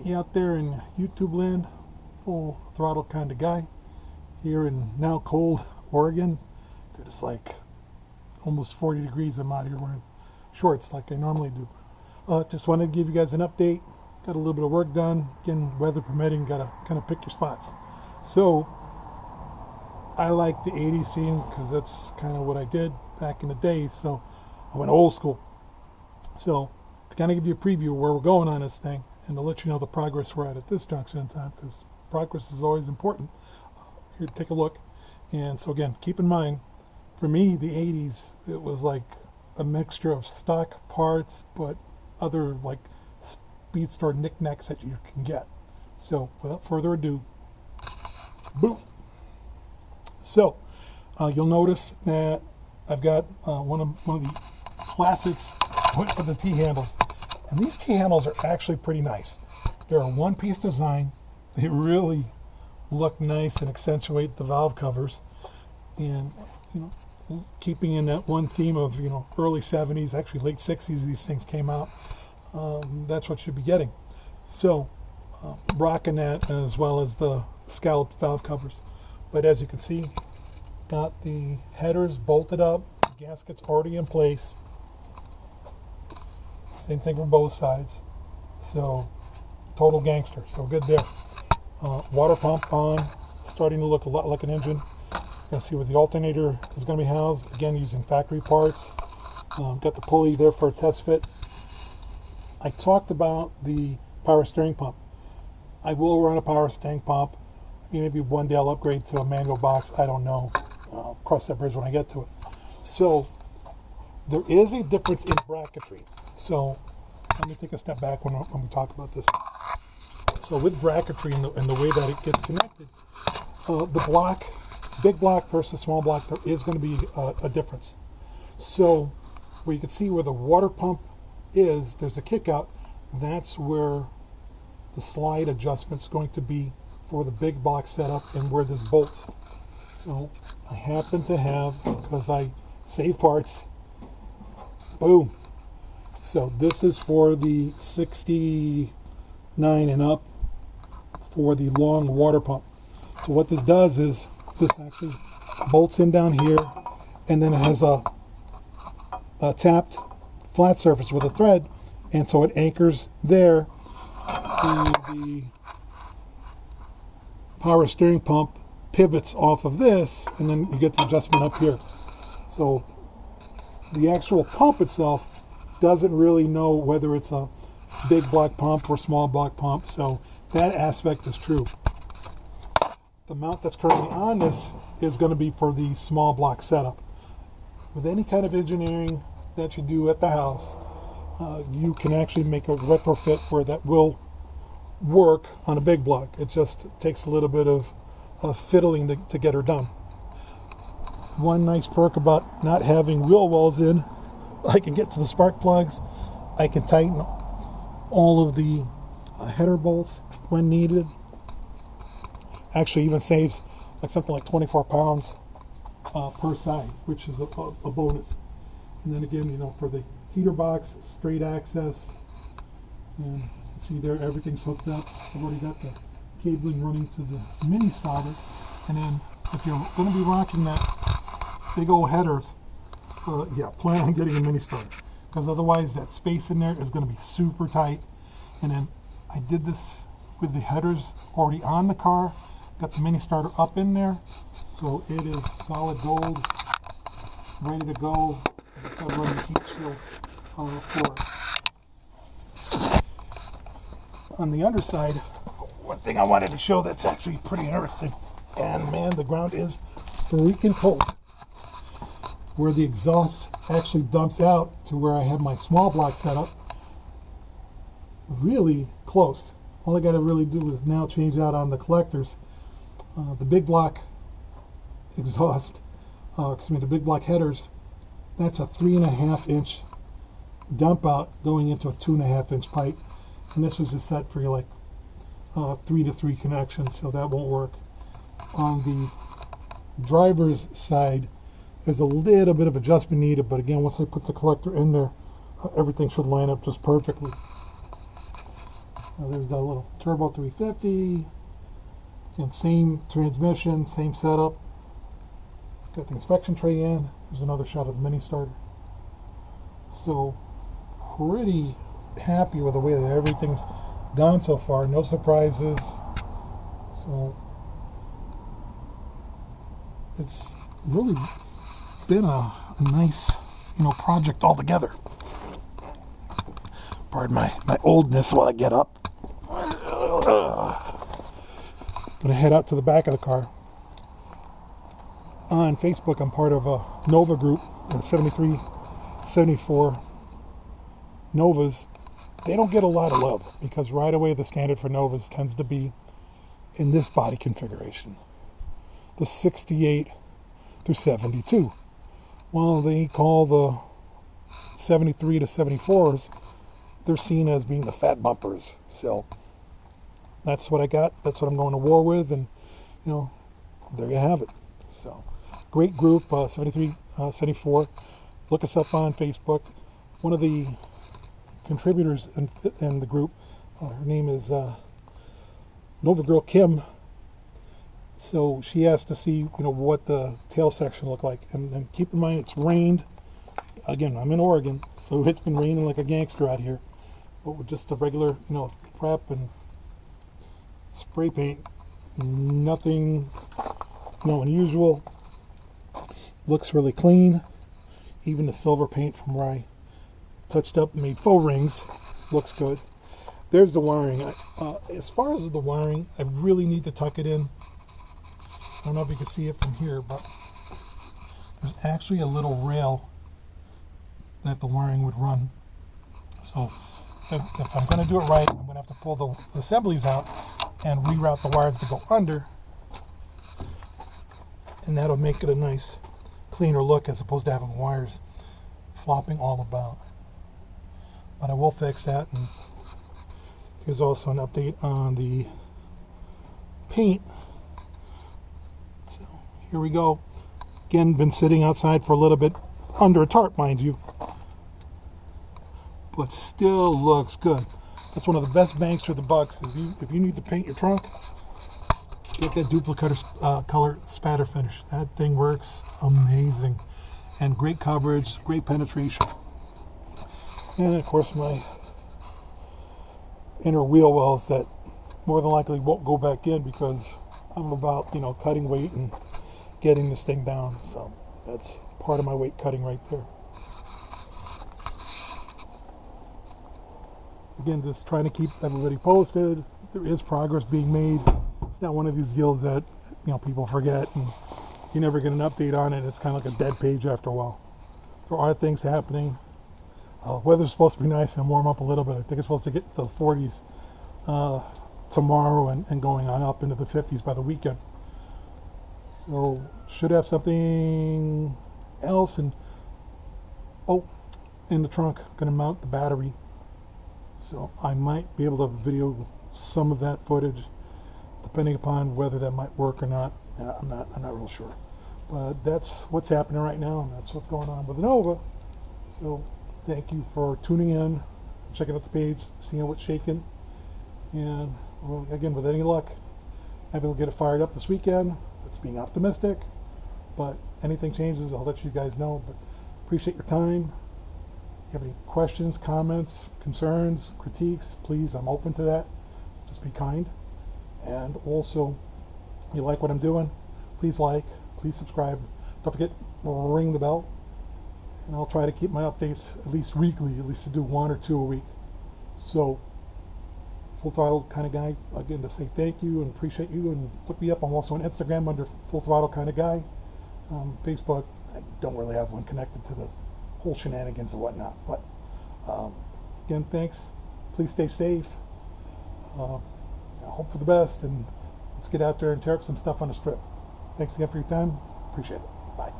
Hey, out there in YouTube land, full throttle kind of guy. Here in now cold Oregon, it's like almost 40 degrees. I'm out here wearing shorts like I normally do. Just wanted to give you guys an update. Got a little bit of work done. Again, weather permitting, got to kind of pick your spots. So I like the 80s scene because that's kind of what I did back in the day. So I went old school. So to kind of give you a preview of where we're going on this thing and to let you know the progress we're at this junction in time, because progress is always important. Here, take a look. And so again, keep in mind, for me, the 80s, it was like a mixture of stock parts, but other like speed store knickknacks that you can get. So without further ado, boom. So you'll notice that I've got one of the classics. I went for the T-handles, and these T-handles are actually pretty nice. They're a one-piece design. They really look nice and accentuate the valve covers, and keeping in that one theme of early 70s, actually late 60s, these things came out. That's what you'll be getting. So rocking that, as well as the scalloped valve covers. But as you can see, got the headers bolted up, gaskets already in place. Same thing from both sides. So total gangster. So good there. Water pump on, starting to look a lot like an engine. You're going to see where the alternator is going to be housed. Again, using factory parts. Got the pulley there for a test fit. I talked about the power steering pump. I will run a power steering pump. Maybe one day I'll upgrade to a manual box. I don't know. I'll cross that bridge when I get to it. So there is a difference in bracketry. So let me take a step back when we talk about this. So with bracketry and the way that it gets connected, the block, big block versus small block, there is going to be a difference. So where you can see where the water pump is, there's a kick out. That's where the slide adjustment's going to be for the big block setup and where this bolts. So I happen to have, because I save parts, boom. So this is for the 69 and up for the long water pump. So what this does is this actually bolts in down here, and then it has a tapped flat surface with a thread, and so it anchors there. The power steering pump pivots off of this, and then you get the adjustment up here. So the actual pump itself doesn't really know whether it's a big block pump or small block pump, so that aspect is true. The mount that's currently on this is going to be for the small block setup. With any kind of engineering that you do at the house, you can actually make a retrofit where that will work on a big block. It just takes a little bit of fiddling to get her done. One nice perk about not having wheel wells in, I can get to the spark plugs. I can tighten all of the header bolts when needed. Actually even saves like something like 24 pounds per side, which is a bonus. And then again, for the heater box, straight access, and see there, everything's hooked up. I've already got the cabling running to the mini starter. And then if you're going to be rocking that big old headers, yeah, plan on getting a mini starter, because otherwise that space in there is going to be super tight. And then I did this with the headers already on the car, got the mini starter up in there, so it is solid gold, ready to go. Got to run the heat shield for it. On the underside, one thing I wanted to show that's actually pretty interesting, and man, the ground is freaking cold. Where the exhaust actually dumps out to where I have my small block set up, really close. All I got to really do is now change out on the collectors. The big block exhaust, the big block headers, that's a 3.5 inch dump out going into a 2.5 inch pipe, and this was a set for like 3-to-3 connection, so that won't work. On the driver's side, there's a little bit of adjustment needed, but again, once I put the collector in there, everything should line up just perfectly. There's the little turbo 350, and same transmission, same setup. Got the inspection tray in. There's another shot of the mini starter. So pretty happy with the way that everything's gone so far. No surprises. So it's really been a nice, project altogether. Pardon my oldness while I get up. Gonna head out to the back of the car. On Facebook, I'm part of a Nova group, 73, 74 Novas. They don't get a lot of love because right away the standard for Novas tends to be in this body configuration, the 68 through 72. Well, they call the 73 to 74s, they're seen as being the fat bumpers. So that's what I got. That's what I'm going to war with, and there you have it. So great group, 73, 74. Look us up on Facebook. One of the contributors in the group, her name is Nova Girl Kim. So she asked to see, what the tail section looked like. And keep in mind, it's rained. Again, I'm in Oregon, so it's been raining like a gangster out here. But with just the regular, prep and spray paint, nothing, unusual. Looks really clean. Even the silver paint from where I touched up and made faux rings looks good. There's the wiring. As far as the wiring, I really need to tuck it in. I don't know if you can see it from here, but there's actually a little rail that the wiring would run. So if I'm going to do it right, I'm going to have to pull the assemblies out and reroute the wires to go under, and that'll make it a nice cleaner look as opposed to having wires flopping all about. But I will fix that. And here's also an update on the paint. So here we go. Again, been sitting outside for a little bit, under a tarp, mind you, but still looks good. That's one of the best bangs for the bucks. If you need to paint your trunk, get that duplicator color spatter finish. That thing works amazing, and great coverage, great penetration. And of course my inner wheel wells that more than likely won't go back in because I'm about cutting weight and getting this thing down. So that's part of my weight cutting right there. Again, just trying to keep everybody posted. There is progress being made. It's not one of these deals that people forget and you never get an update on it. It's kind of like a dead page after a while. There are things happening. Weather's supposed to be nice and warm up a little bit. I think it's supposed to get to the 40s tomorrow and going on up into the 50s by the weekend. So should have something else. And in the trunk, going to mount the battery. So I might be able to video some of that footage, depending upon whether that might work or not. I'm not real sure. But that's what's happening right now, and that's what's going on with the Nova. So thank you for tuning in, checking out the page, seeing what's shaking. And again, with any luck, maybe we'll get it fired up this weekend. That's being optimistic. But anything changes, I'll let you guys know. But appreciate your time. If you have any questions, comments, concerns, critiques, please, I'm open to that. Just be kind. And also, if you like what I'm doing, please like, please subscribe. Don't forget, ring the bell. And I'll try to keep my updates at least weekly, at least to do 1 or 2 a week. So, Full Throttle Kind of Guy, again, to say thank you and appreciate you. And look me up. I'm also on Instagram under Full Throttle Kind of Guy. Facebook, I don't really have one connected to the whole shenanigans and whatnot. But again, thanks. Please stay safe. Hope for the best, and let's get out there and tear up some stuff on the strip. Thanks again for your time. Appreciate it. Bye.